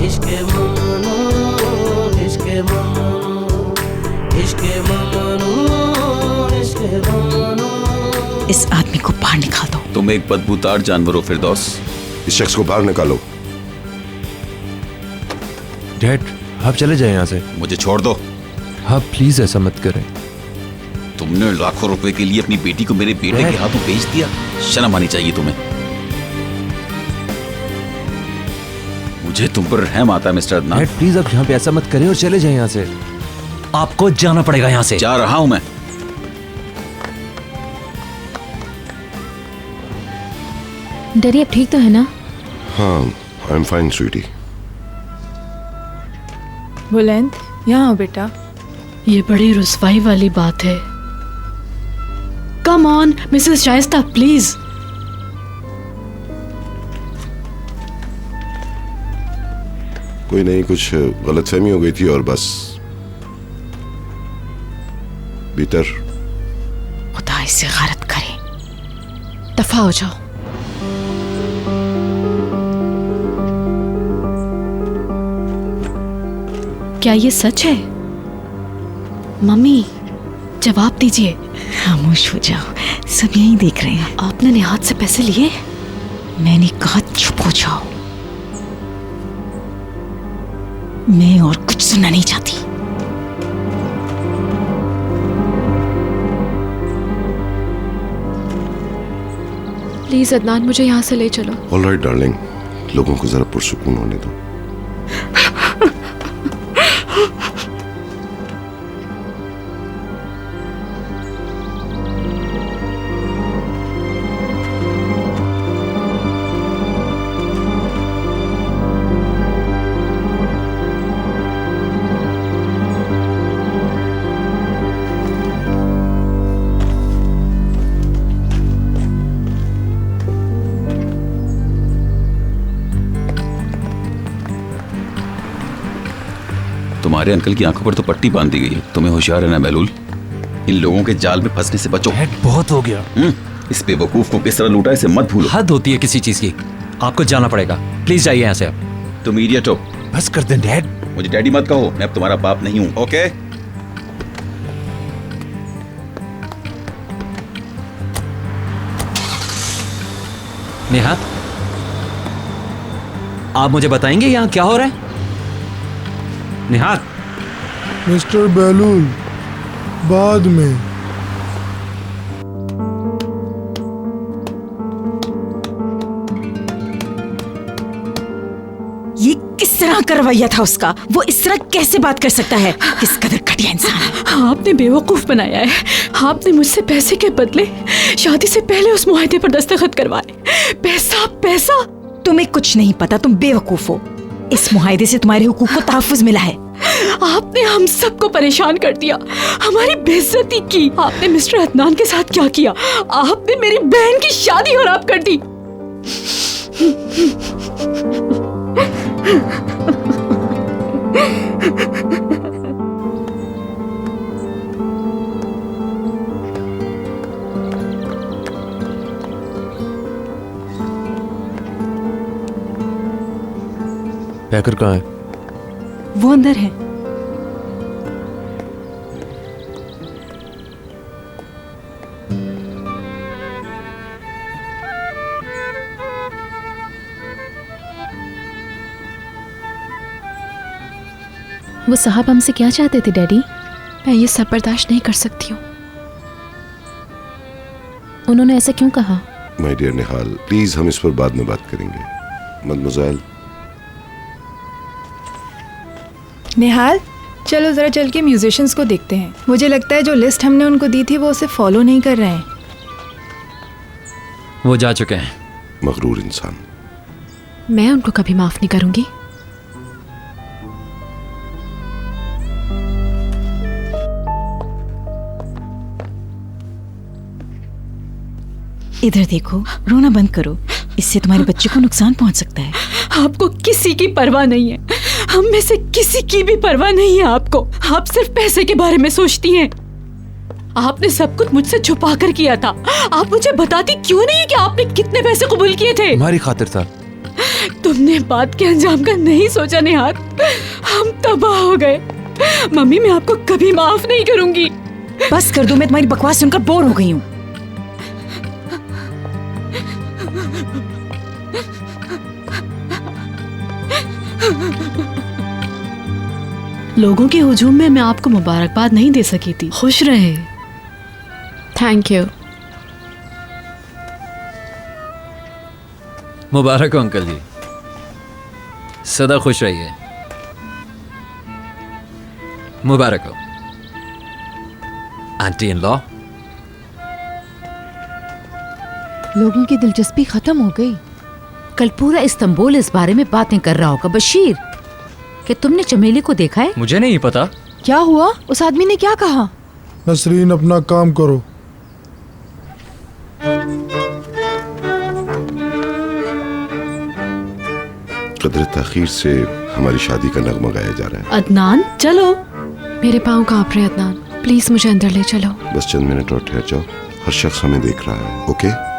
इश्क ममनू, इश्क ममनू, इश्क ममनू, इश्क ममनू। इस आदमी को बाहर निकाल दो। तुम एक बदबूदार जानवर हो फिरदौस। इस शख्स को बाहर निकालो। डैड, आप चले जाएं यहाँ से। मुझे छोड़ दो। आप प्लीज ऐसा मत करें। तुमने लाखों रुपए के लिए अपनी बेटी को मेरे बेटे के हाथों बेच दिया। शर्म आनी चाहिए तुम्हें। मुझे तुम पर रहम आता है मिस्टर अदनान। डैड प्लीज आप यहाँ पे ऐसा मत करें और चले जाएं यहाँ से। आपको जाना पड़ेगा यहाँ से। जा रहा हूं मैं। डैडी अब ठीक तो है ना? हाँ, आई एम फाइन स्वीटी। बुलंद, यहाँ आओ बेटा। ये बड़ी रुस्वाई वाली बात है। Come on Mrs Shaista please. कोई नहीं, कुछ गलतफहमी हो गई थी और बस। भीतर। खुदा इसे गारत करे। दफा हो जाओ। क्या ये सच है? मम्मी जवाब दीजिए। खामोश हो जाओ, सब यही देख रहे हैं। आपने निहाद से पैसे लिए? मैंने कहा चुप हो जाओ। मैं और कुछ सुनना नहीं चाहती। प्लीज अदनान मुझे यहाँ से ले चलो। ऑलराइट डार्लिंग, लोगों को जरा पुरसुकून होने दो। तुम्हारे अंकल की आंखों पर तो पट्टी बांध दी गई है। तुम्हें होशियार रहना बेलूल। इन लोगों के जाल में फंसने से बचो। डैड बहुत हो गया। इस बेवकूफ को किस तरह लूटा इसे मत भूलो। हद होती है किसी चीज की। आपको जाना पड़ेगा। प्लीज जाइए यहाँ से। तुम इडियट हो। बस कर दें डैड। मुझे डैडी मत कहो, मैं अब तुम्हारा बाप नहीं हूं। ओके? नेहा, आप मुझे बताएंगे यहाँ क्या हो रहा है? निहाद। मिस्टर बेलूल, बाद में। ये किस तरह का रवैया था उसका? वो इस तरह कैसे बात कर सकता है? किस कदर घटिया इंसान है। आपने बेवकूफ बनाया है। आपने मुझसे पैसे के बदले शादी से पहले उस मुआहदे पर दस्तखत करवाए। पैसा पैसा। तुम्हें कुछ नहीं पता, तुम बेवकूफ हो। इस मुआहदे से तुम्हारे हुकूक को तहफ्फुज मिला है। आपने हम सबको परेशान कर दिया, हमारी बेइज्जती की। आपने मिस्टर अदनान के साथ क्या किया? आपने मेरी बहन की शादी खराब कर दी। पैकर कहाँ है? वो अंदर है। वो साहब हमसे क्या चाहते थे डैडी? मैं ये सब बर्दाश्त नहीं कर सकती हूँ। उन्होंने ऐसा क्यों कहा? माय डियर निहाल, प्लीज हम इस पर बाद में बात करेंगे। मदमुज़ैल। निहाल, चलो जरा चल के म्यूजिशियंस को देखते हैं। मुझे लगता है जो लिस्ट हमने उनको दी थी वो उसे फॉलो नहीं कर रहे हैं। वो जा चुके हैं। मगरूर इंसान। मैं उनको कभी माफ नहीं करूंगी। इधर देखो, रोना बंद करो। इससे तुम्हारे बच्चे को नुकसान पहुंच सकता है। आपको किसी की परवाह नहीं है। हम में से किसी की भी परवाह नहीं है आपको। आप सिर्फ पैसे के बारे में सोचती हैं। आपने सब कुछ मुझसे छुपा कर किया था। आप मुझे बताती क्यों नहीं कि आपने कितने पैसे कबूल किए थे? तुम्हारी खातिर था। तुमने बात के अंजाम का नहीं सोचा निहाल। हम तबाह हो गए। मम्मी, मैं आपको कभी माफ नहीं करूंगी। बस कर दो, मैं तुम्हारी बकवास सुनकर बोर हो गई हूँ। लोगों के हुजूम में मैं आपको मुबारकबाद नहीं दे सकी थी। खुश रहे। Thank you. मुबारक हो अंकल जी, सदा खुश रहिए। मुबारक हो आंटी इन लॉ। लोगों की दिलचस्पी खत्म हो गई। कल पूरा इस्तांबुल इस बारे में बातें कर रहा होगा। बशीर, क्या तुमने चमेली को देखा है? मुझे नहीं पता। क्या हुआ? उस आदमी ने क्या कहा? नसरीन, अपना काम करो। कदर ताखीर से हमारी शादी का नगमा गाया जा रहा है। अदनान, चलो। मेरे पाँव कांप रहे अदनान, प्लीज मुझे अंदर ले चलो। बस चंद मिनट और ठहर जाओ, हर शख्स हमें देख रहा है। ओके?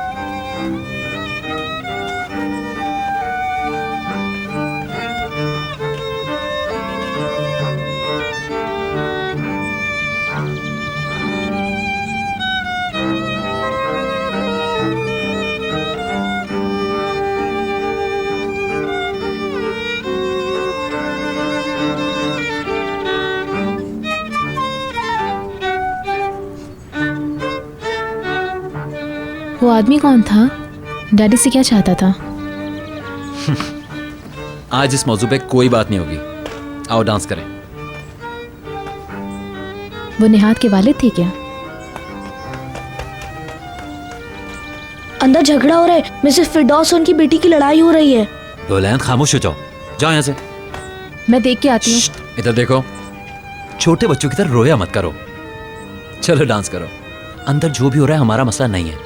वो आदमी कौन था? डैडी से क्या चाहता था? आज इस मौजू पे कोई बात नहीं होगी। आओ डांस करें। वो निहाद के वालिद थे क्या? अंदर झगड़ा हो रहा है। मिसेस फिरदौस और उनकी बेटी की लड़ाई हो रही है। बोलैन, खामोश हो जाओ। जाओ यहाँ से। मैं देख के आती हूँ। इधर देखो, छोटे बच्चों की तरह रोया मत करो। चलो डांस करो। अंदर जो भी हो रहा है हमारा मसला नहीं है।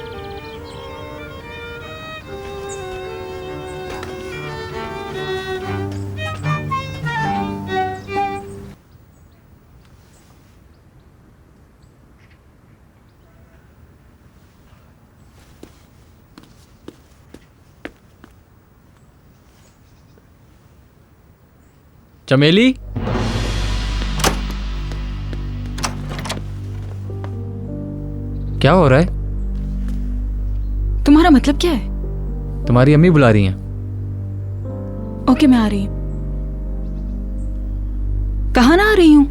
चमेली, क्या हो रहा है? तुम्हारा मतलब क्या है? तुम्हारी अम्मी बुला रही हैं। ओके, मैं आ रही हूँ। कहाँ ना आ रही हूँ?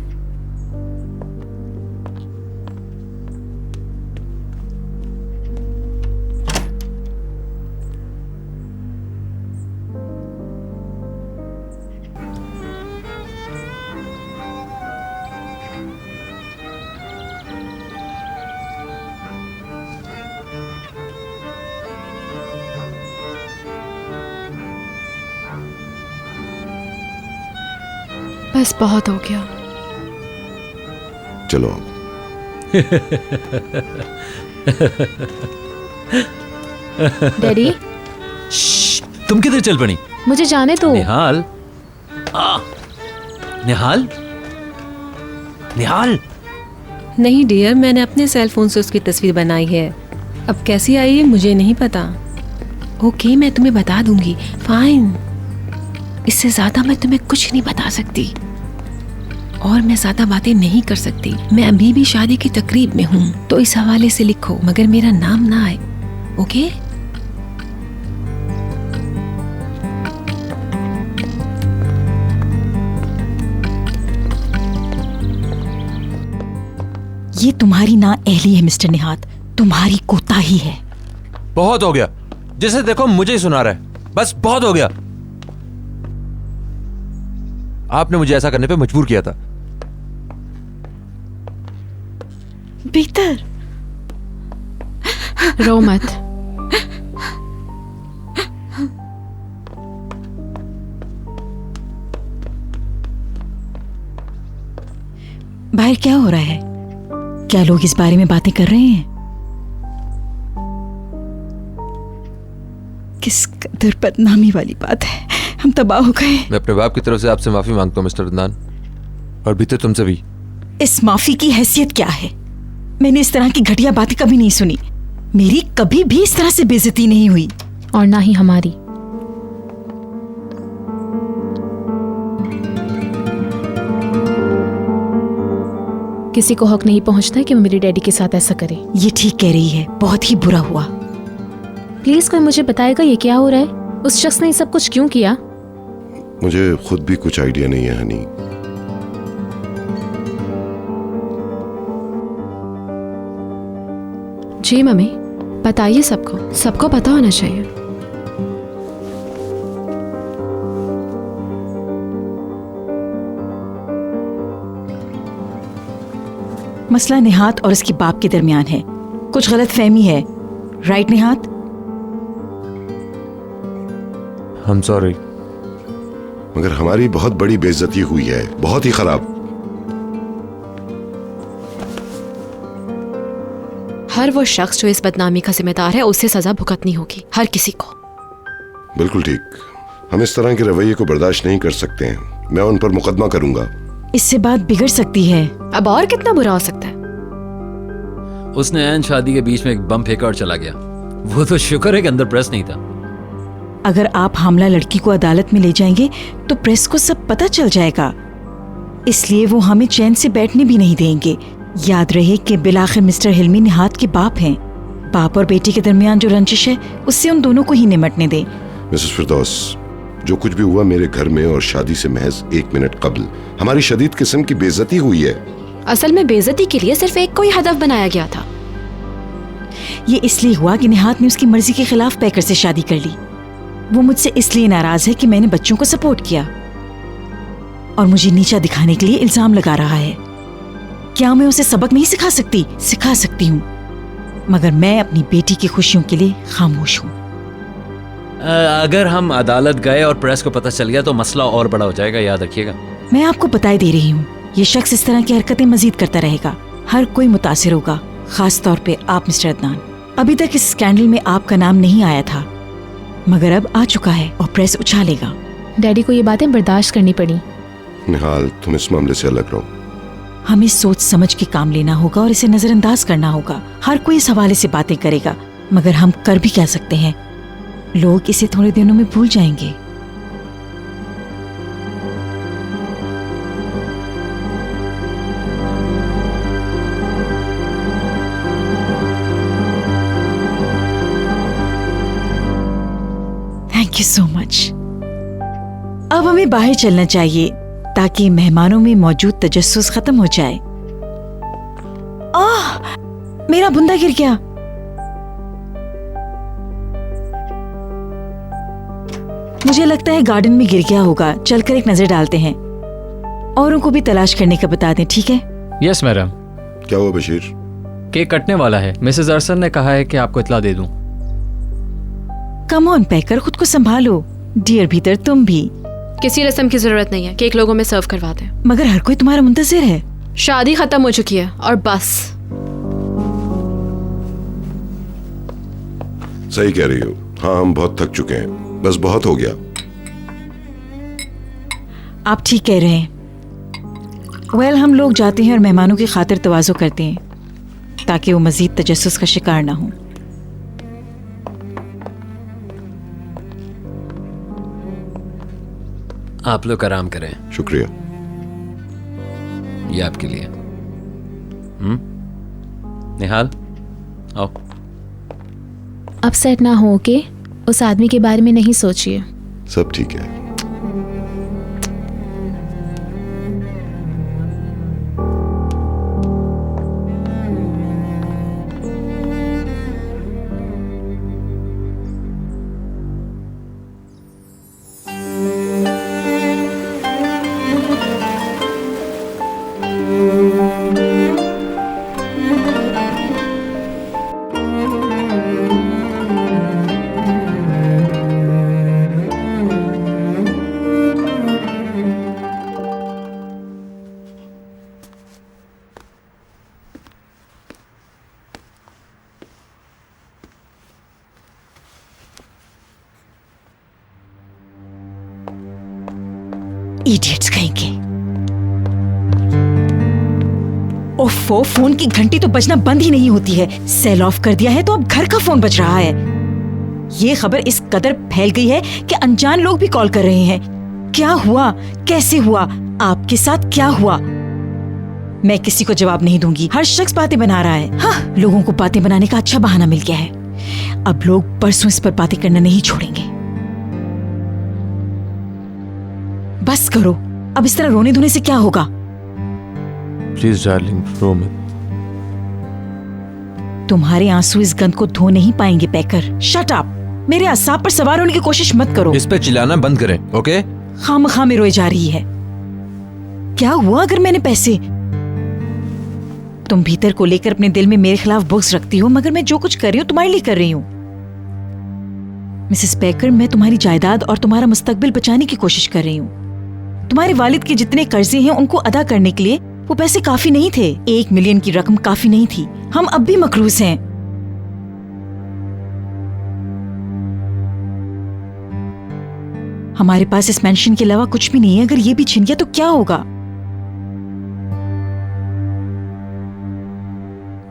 बस बहुत हो गया। चलो। डैडी, तुम किधर चल पड़ी? मुझे जाने दो। निहाल, निहाल, निहाल। नहीं डियर, मैंने अपने सेल फोन से उसकी तस्वीर बनाई है। अब कैसी आई है मुझे नहीं पता। ओके, मैं तुम्हें बता दूंगी। फाइन। इससे ज्यादा मैं तुम्हें कुछ नहीं बता सकती और मैं ज्यादा बातें नहीं कर सकती। मैं अभी भी शादी की तकरीब में हूँ, तो इस हवाले से लिखो, मगर मेरा नाम ना आए। ओके? ये तुम्हारी ना एहली है मिस्टर निहाद, तुम्हारी कोताही है। बहुत हो गया। जिसे देखो मुझे ही सुना रहा है। बस बहुत हो गया। आपने मुझे ऐसा करने पे मजबूर किया था। बेहतर रो मत। बाहर क्या हो रहा है? क्या लोग इस बारे में बातें कर रहे हैं? किस कदर बदनामी वाली बात है। हम तबाह हो गए। मैं अपने बाप की तरफ से आपसे माफी मांगता हूँ मिस्टर अदनान, और भीतर तुमसे भी। इस माफी की हैसियत क्या है? मैंने इस तरह की घटिया बातें कभी नहीं सुनी। मेरी कभी भी इस तरह से बेइज्जती नहीं हुई। और ना ही हमारी। किसी को हक नहीं पहुंचता कि वो मेरे डैडी के साथ ऐसा करे। ये ठीक कह रही है, बहुत ही बुरा हुआ। प्लीज कोई मुझे बताएगा ये क्या हो रहा है? उस शख्स ने ये सब कुछ क्यों किया? मुझे खुद भी कुछ आइडिया नहीं है हनी। जी मम्मी, बताइए सबको, सबको पता होना चाहिए। मसला निहात और उसके बाप के दरमियान है। कुछ गलत फहमी है, राइट निहात? I'm sorry। मगर हमारी बहुत बड़ी बेइज्जती हुई है, बहुत ही खराब। हर वो शख्स जो इस बदनामी का जिम्मेदार है उसे सजा भुगतनी होगी, हर किसी को। बिल्कुल ठीक। हम इस तरह के रवैये को बर्दाश्त नहीं कर सकते हैं। मैं उन पर मुकदमा करूंगा। इससे बात बिगड़ सकती है। अब और कितना बुरा हो सकता है? उसने ऐन शादी के बीच में एक बम फेंका और चला गया। वो तो शुक्र है कि अंदर प्रेस नहीं था। अगर आप हामला लड़की को अदालत में ले जाएंगे तो प्रेस को सब पता चल जाएगा, इसलिए वो हमें चैन से बैठने भी नहीं देंगे। याद रहे कि बिलाखिर मिस्टर हिल्मी निहात के बाप हैं। बाप और बेटी के दरमियान जो रंजिश है उससे उन दोनों को ही निमटने दें। मिसेस फिरदौस, जो कुछ भी हुआ मेरे घर में और शादी से महज 1 मिनट कबल हमारी शदीद किस्म की बेइज्जती हुई है। असल में बेइज्जती के लिए सिर्फ एक को ही हदफ बनाया गया था। ये इसलिए हुआ कि निहात ने उसकी मर्जी के खिलाफ पैकर से शादी कर ली। वो मुझसे इसलिए नाराज है कि मैंने बच्चों को सपोर्ट किया और मुझे नीचा दिखाने के लिए इल्जाम लगा रहा है। क्या मैं उसे सबक नहीं सिखा सकती? सिखा सकती हूँ, मगर मैं अपनी बेटी की खुशियों के लिए खामोश हूँ। अगर हम अदालत गए और प्रेस को पता चल गया तो मसला और बड़ा हो जाएगा, याद रखिएगा। मैं आपको बताए दे रही हूँ, ये शख्स इस तरह की हरकतें मजीद करता रहेगा। हर कोई मुतासिर होगा, खास तौर पे आप मिस्टर अदनान। अभी तक इस स्कैंडल में आपका नाम नहीं आया था, मगर अब आ चुका है और प्रेस उछालेगा। डैडी को ये बातें बर्दाश्त करनी पड़ी। निहाल, तुम इस मामले से अलग रहो। हमें सोच समझ के काम लेना होगा और इसे नजरअंदाज करना होगा। हर कोई इस हवाले से बातें करेगा, मगर हम कर भी क्या सकते हैं? लोग इसे थोड़े दिनों में भूल जाएंगे। Thank you so much. अब हमें बाहर चलना चाहिए ताकि मेहमानों में मौजूद तजस्सुस खत्म हो जाए। आह, मेरा बुंदा गिर गया। मुझे लगता है गार्डन में गिर गया होगा। चलकर एक नजर डालते हैं। औरों को भी तलाश करने का बता दें, ठीक है? Yes madam. क्या हुआ बशीर? केक कटने वाला है। मिसेस अरसन ने कहा है कि आपको इत्ला दे दूं। कम ऑन पैकर, खुद को संभालो। डियर भीतर, तुम भी। किसी रस्म की जरूरत नहीं है, केक लोगों में सर्व करवा दें। मगर हर कोई तुम्हारा मुंतजिर है। शादी खत्म हो चुकी है और बस। सही कह रही हो। हाँ, हम बहुत थक चुके हैं, बस बहुत हो गया। आप ठीक कह रहे हैं। वेल, हम लोग जाते हैं और मेहमानों की खातिर तवाज़ो करते हैं ताकि वो मजीद तजस्सुस का शिकार ना हो। आप लोग आराम करें। शुक्रिया। ये आपके लिए। निहाल, आओ। अपसेट ना हो के उस आदमी के बारे में नहीं सोचिए। सब ठीक है। इडियट्स कहेंगे। ओफो, फोन की घंटी तो बजना बंद ही नहीं होती है। सेल ऑफ कर दिया है तो अब घर का फोन बज रहा है। ये खबर इस कदर फैल गई है कि अनजान लोग भी कॉल कर रहे हैं। क्या हुआ? कैसे हुआ? आपके साथ क्या हुआ? मैं किसी को जवाब नहीं दूंगी। हर शख्स बातें बना रहा है। हाँ, लोगों को बातें बनाने का अच्छा बहाना मिल गया है। अब लोग परसों इस पर बातें करना नहीं छोड़ेंगे। बस करो, अब इस तरह रोने धोने से क्या होगा? प्लीज डार्लिंग, रो मत। तुम्हारे आंसू इस गंद को धो नहीं पाएंगे पैकर। Shut up. मेरे असाब पर सवार होने की कोशिश मत करो। इस पे चिल्लाना बंद करें, ओके? खामखा में रोई जा रही है। क्या हुआ अगर मैंने पैसे? तुम भीतर को लेकर अपने दिल में मेरे खिलाफ बुग्ज रखती हो, मगर मैं जो कुछ कर रही हूँ तुम्हारे लिए कर रही हूँ। मिसेस बेकर, मैं तुम्हारी जायदाद और तुम्हारा मुस्तकबिल बचाने की कोशिश कर रही हूँ। तुम्हारे वालिद के जितने कर्जे हैं उनको अदा करने के लिए वो पैसे काफी नहीं थे। 1 मिलियन की रकम काफी नहीं थी। हम अब भी मकरूज हैं। हमारे पास इस मेंशन के अलावा कुछ भी नहीं है। अगर ये भी छिन गया तो क्या होगा?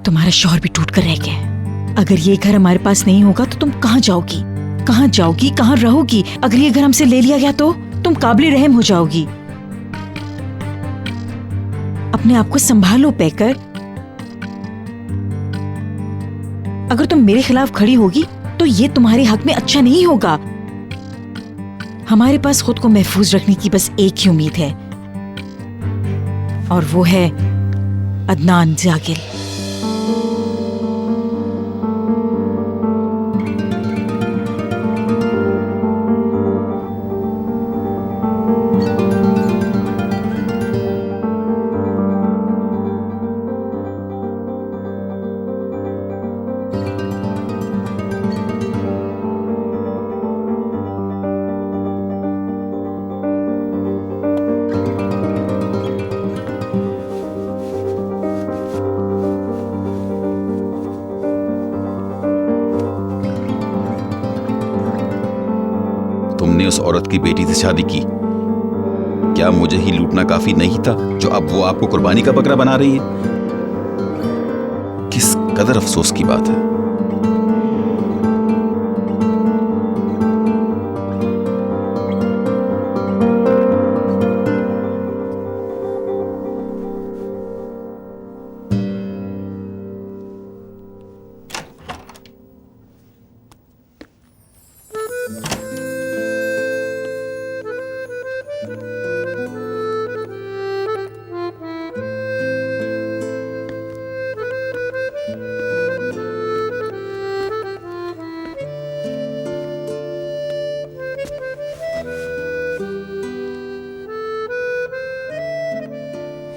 तुम्हारा शौहर भी टूट कर रह गया है। अगर ये घर हमारे पास नहीं होगा तो तुम कहाँ जाओगी? कहाँ जाओगी? कहाँ रहोगी? अगर ये घर हमसे ले लिया गया तो तुम काबिल रहम हो जाओगी। अपने आप को संभालो पैकर। अगर तुम मेरे खिलाफ खड़ी होगी तो ये तुम्हारे हक में अच्छा नहीं होगा। हमारे पास खुद को महफूज रखने की बस एक ही उम्मीद है, और वो है अदनान जागिल। तुमने उस औरत की बेटी से शादी की, क्या मुझे ही लूटना काफी नहीं था जो अब वो आपको कुर्बानी का बकरा बना रही है? किस कदर अफसोस की बात है।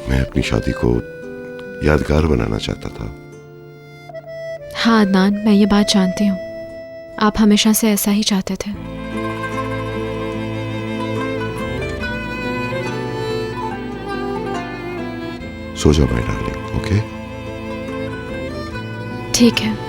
मैं अपनी शादी को यादगार बनाना चाहता था। हाँ अदनान, मैं ये बात जानती हूँ। आप हमेशा से ऐसा ही चाहते थे। सो जाओ माय डार्लिंग, ओके? ठीक है।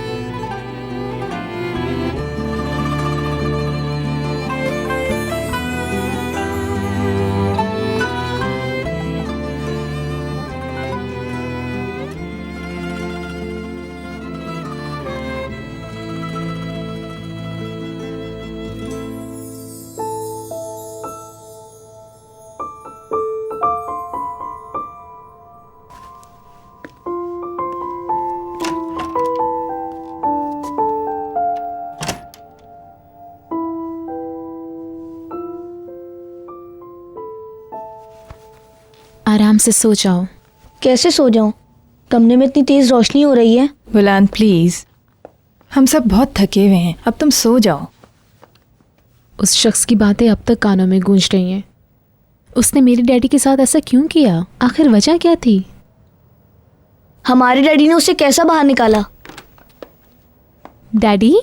आराम से सो जाओ। कैसे सो जाऊं? कमरे में इतनी तेज रोशनी हो रही है। बुलान प्लीज, हम सब बहुत थके हुए हैं, अब तुम सो जाओ। उस शख्स की बातें अब तक कानों में गूंज रही हैं। उसने मेरे डैडी के साथ ऐसा क्यों किया? आखिर वजह क्या थी? हमारे डैडी ने उसे कैसा बाहर निकाला? डैडी?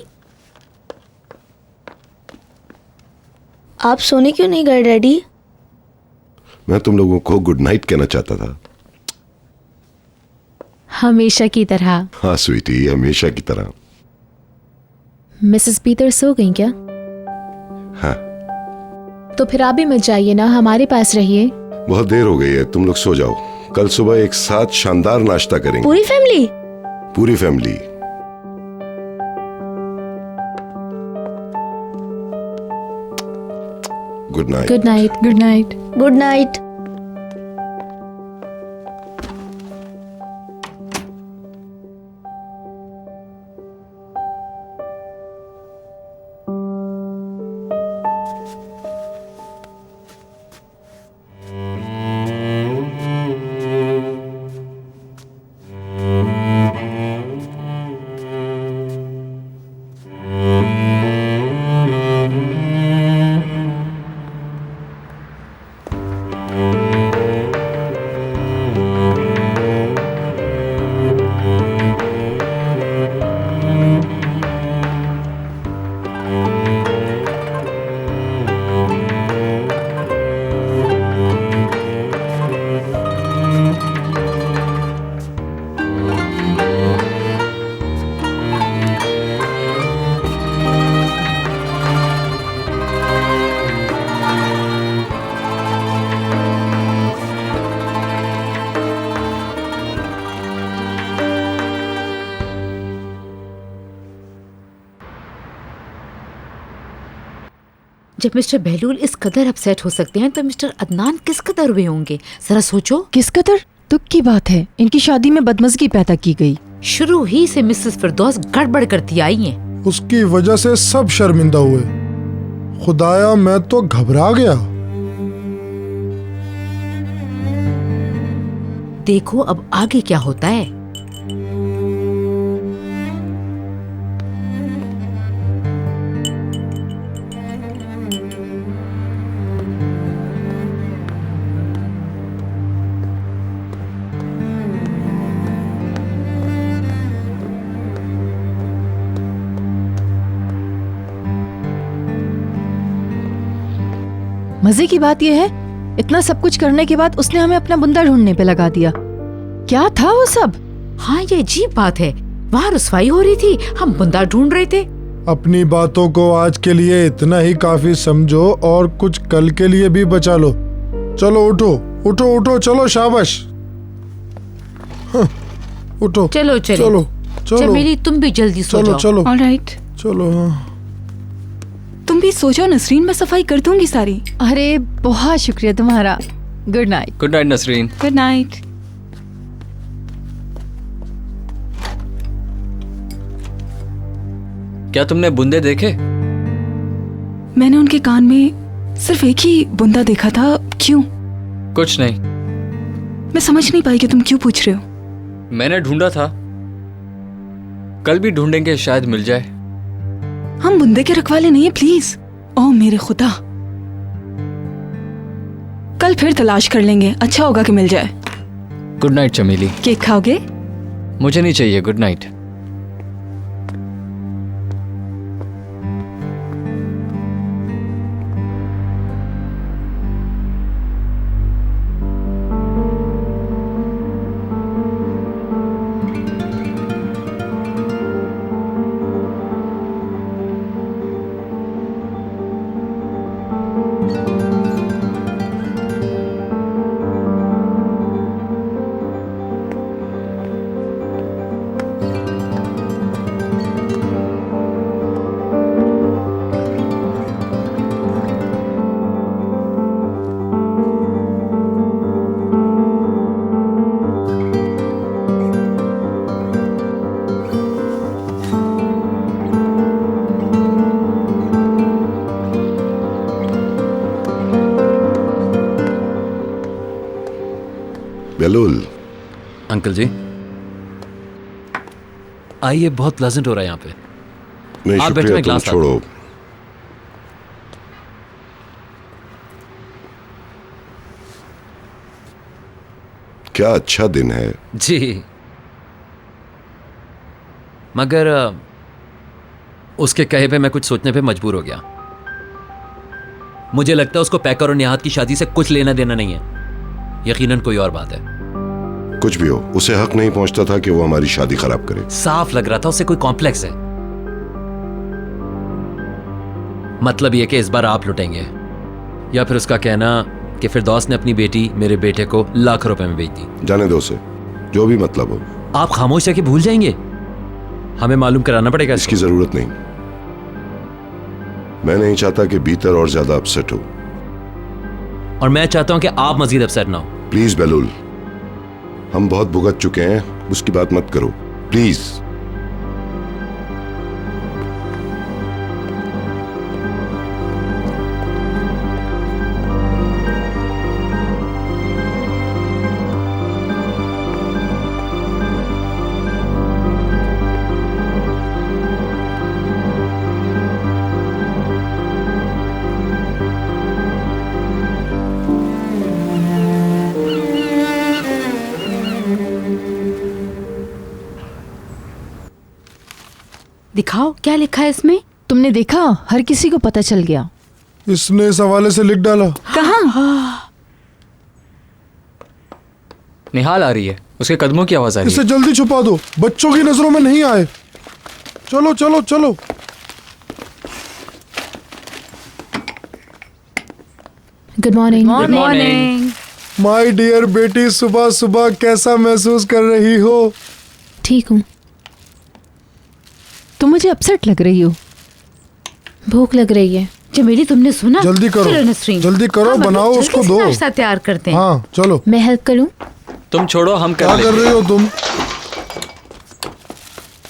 आप सोने क्यों नहीं गए डैडी? मैं तुम लोगों को गुड नाइट कहना चाहता था। हमेशा की तरह। हाँ स्वीटी, हमेशा की तरह। मिसेस पीटर सो गई क्या? हाँ। तो फिर आप भी मत जाइए ना, हमारे पास रहिए। बहुत देर हो गई है, तुम लोग सो जाओ। कल सुबह एक साथ शानदार नाश्ता करेंगे। पूरी फैमिली? पूरी family. Good night. Good night. Good night. Good night. जब मिस्टर बहलूल इस कदर अपसेट हो सकते हैं तो मिस्टर अदनान किस कदर हुए होंगे, जरा सोचो। किस कदर दुख की बात है, इनकी शादी में बदमज़गी पैदा की गई। शुरू ही से मिसेस फिरदौस गड़बड़ करती आई हैं। उसकी वजह से सब शर्मिंदा हुए। खुदाया मैं तो घबरा गया। देखो अब आगे क्या होता है। मजे की बात यह है, इतना सब कुछ करने के बाद उसने हमें अपना बुंदा ढूंढने पे लगा दिया। क्या था वो सब? हाँ ये अजीब बात है, वहाँ रुसवाई हो रही थी, हम बुंदा ढूंढ रहे थे। अपनी बातों को आज के लिए इतना ही काफी समझो और कुछ कल के लिए भी बचा लो। चलो उठो उठो उठो, चलो शाबाश। हाँ, उठो चलो चलो चलो चलो। चमेली तुम भी जल्दी सो चलो जाओ। चलो ऑलराइट, चलो। हाँ तुम भी सो जाओ नसरीन, मैं सफाई कर दूंगी सारी। अरे बहुत शुक्रिया तुम्हारा। Good night. Good night Nasreen. Good night. क्या तुमने बुंदे देखे? मैंने उनके कान में सिर्फ एक ही बुंदा देखा था। क्यों? कुछ नहीं, मैं समझ नहीं पाई कि तुम क्यों पूछ रहे हो। मैंने ढूंढा था, कल भी ढूंढेंगे, शायद मिल जाए। हम बुंदे के रखवाले नहीं है प्लीज। ओह मेरे खुदा, कल फिर तलाश कर लेंगे, अच्छा होगा कि मिल जाए। गुड नाइट चमेली। केक खाओगे? मुझे नहीं चाहिए, गुड नाइट। बेलुल। अंकल जी आइए, बहुत प्लेजेंट हो रहा है यहाँ पे। नहीं आप बैठे, शुक्रिया, मैं तुम ग्लास छोड़ो। क्या अच्छा दिन है। जी, मगर उसके कहे पे मैं कुछ सोचने पे मजबूर हो गया। मुझे लगता है उसको पैकर और निहात की शादी से कुछ लेना देना नहीं है। यकीनन कोई और बात है। कुछ भी हो, उसे हक नहीं पहुंचता था कि वो हमारी शादी खराब करे। साफ लग रहा था उसे कोई कॉम्प्लेक्स है। मतलब ये कि इस बार आप लुटेंगे, या फिर उसका कहना कि फिरदौस ने अपनी बेटी मेरे बेटे को लाख रुपए में बेच दी। जाने दो उसे, जो भी मतलब हो। आप खामोश रह के भूल जाएंगे? हमें मालूम कराना पड़ेगा। इसकी जरूरत नहीं। मैं नहीं चाहता कि भीतर और ज्यादा अपसेट हो। और मैं चाहता हूं कि आप मजीद अपसेट ना हो। प्लीज बेलुल, हम बहुत भुगत चुके हैं, उसकी बात मत करो प्लीज। दिखाओ क्या लिखा है इसमें। तुमने देखा? हर किसी को पता चल गया। इसने इस हवाले से लिख डाला। कहाँ? निहाल आ रही है, उसके कदमों की आवाज आ रही इसे है। जल्दी छुपा दो, बच्चों की नजरों में नहीं आए। चलो चलो चलो। Good morning. Good morning. My dear बेटी, सुबह सुबह कैसा महसूस कर रही हो? ठीक हूँ। तुम मुझे अपसेट लग रही हो। भूख लग रही है। चमेली तुमने सुना? जल्दी करो, चलो नसरीन, जल्दी करो, हाँ, बनाओ, जल्दी उसको से दो। नाश्ता तैयार करते हैं। हाँ चलो। मैं हेल्प करूं? तुम छोड़ो, हम क्या कर रही हो तुम?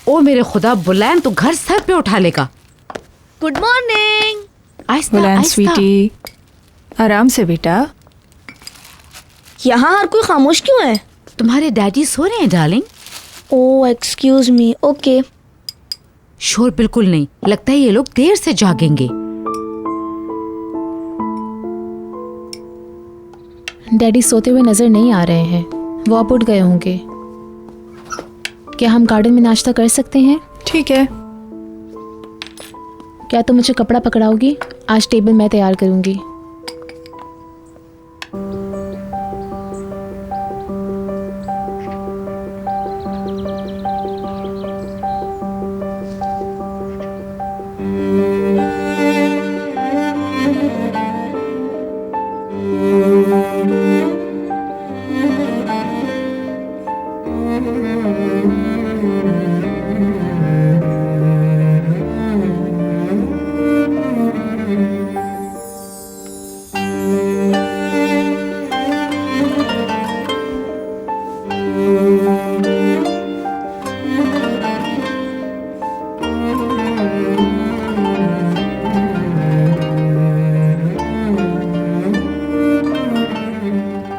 ओ मेरे खुदा, बुलैन तो घर सर पे उठा लेगा। Good morning. आहिस्ता बुलैन आहिस्ता। स्वीटी, आराम से बेटा। यहाँ हर कोई खामोश क्यों है? तुम्हारे डैडी सो रहे हैं darling. Oh excuse me. Okay. शोर बिल्कुल नहीं, लगता है ये लोग देर से जागेंगे। डैडी सोते हुए नजर नहीं आ रहे हैं, वो अब उठ गए होंगे। क्या हम गार्डन में नाश्ता कर सकते हैं? ठीक है। क्या तुम मुझे कपड़ा पकड़ाओगी? आज टेबल मैं तैयार करूंगी।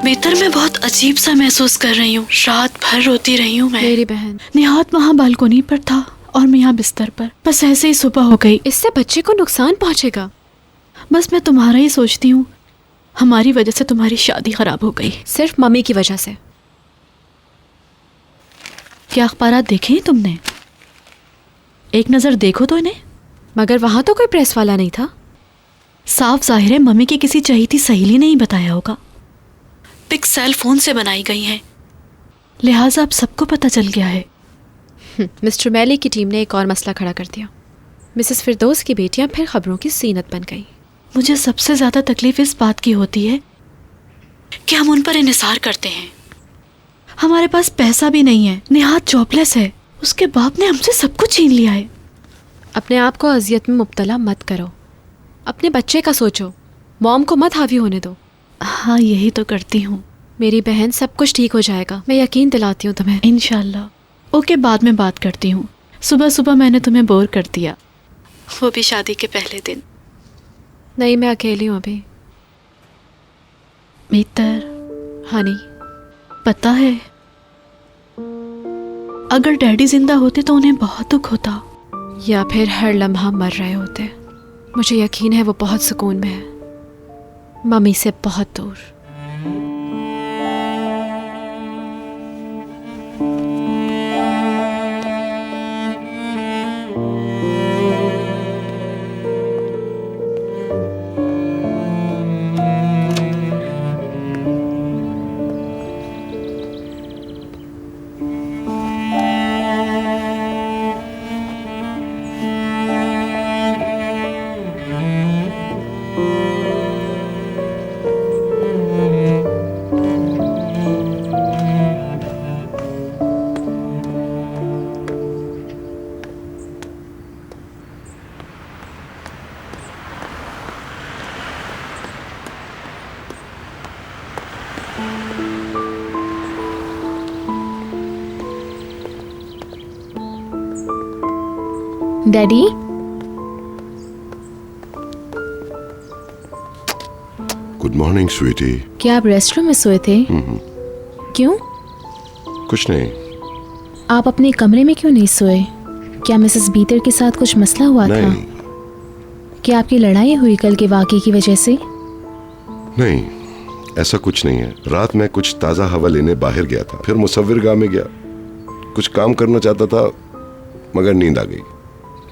बेहतर मैं बहुत अजीब सा महसूस कर रही हूँ। रात भर रोती रही हूँ मैं। मेरी बहन, निहात वहाँ बालकोनी पर था और मैं यहाँ बिस्तर पर। बस ऐसे ही सुबह हो गई। इससे बच्चे को नुकसान पहुंचेगा। बस मैं तुम्हारा ही सोचती हूँ। हमारी वजह से तुम्हारी शादी खराब हो गई। सिर्फ मम्मी की वजह से। क्या अखबारात देखे हैं तुमने? एक नज़र देखो तो इन्हें। मगर वहां तो कोई प्रेस वाला नहीं था। साफ जाहिर है मम्मी की किसी चहेती सहेली ने ही बताया होगा। पिक सेल फोन से बनाई गई हैं, लिहाजा अब सबको पता चल गया है। मिस्टर मैली की टीम ने एक और मसला खड़ा कर दिया। मिसेस फिरदौस की बेटियां फिर खबरों की सीनत बन गई। मुझे सबसे ज़्यादा तकलीफ इस बात की होती है कि हम उन पर इन्हिसार करते हैं। हमारे पास पैसा भी नहीं है, निहात जॉबलेस है। उसके बाप ने हमसे सब कुछ छीन लिया है। अपने आप को अजियत में मुब्तला मत करो। अपने बच्चे का सोचो। मॉम को मत हावी होने दो। हाँ यही तो करती हूँ। मेरी बहन, सब कुछ ठीक हो जाएगा। मैं यकीन दिलाती हूँ तुम्हें। इंशाल्लाह। ओके, बाद में बात करती हूँ। सुबह सुबह मैंने तुम्हें बोर कर दिया, वो भी शादी के पहले दिन। नहीं, मैं अकेली हूँ अभी। मीतर, हनी, पता है अगर डैडी जिंदा होते तो उन्हें बहुत दुख होता। या फिर हर लम्हा मर रहे होते। मुझे यकीन है वो बहुत सुकून में है, मम्मी से बहुत दूर। Daddy, good morning sweetie. क्या आप रेस्टरूम में सोए थे? क्यों? कुछ नहीं। आप अपने कमरे में क्यों नहीं सोए? क्या मिसेस बीटर के साथ कुछ मसला हुआ था? क्या आपकी लड़ाई हुई कल के वाक़े की वजह से? नहीं, ऐसा कुछ नहीं है। रात में कुछ ताज़ा हवा लेने बाहर गया था, फिर मुसव्विरगाह में गया। कुछ काम करना चाहता था मगर नींद आ गई,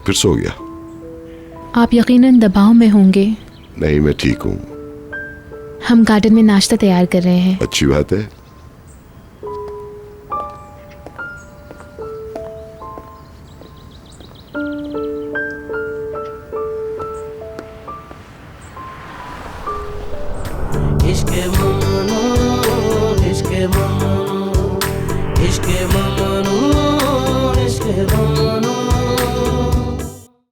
फिर सो गया। आप यकीनन दबाव में होंगे। नहीं, मैं ठीक हूँ। हम गार्डन में नाश्ता तैयार कर रहे हैं। अच्छी बात है। इश्क़े ममनू, इश्क़े ममनू, इश्क़े ममनू, इश्क़े ममनू।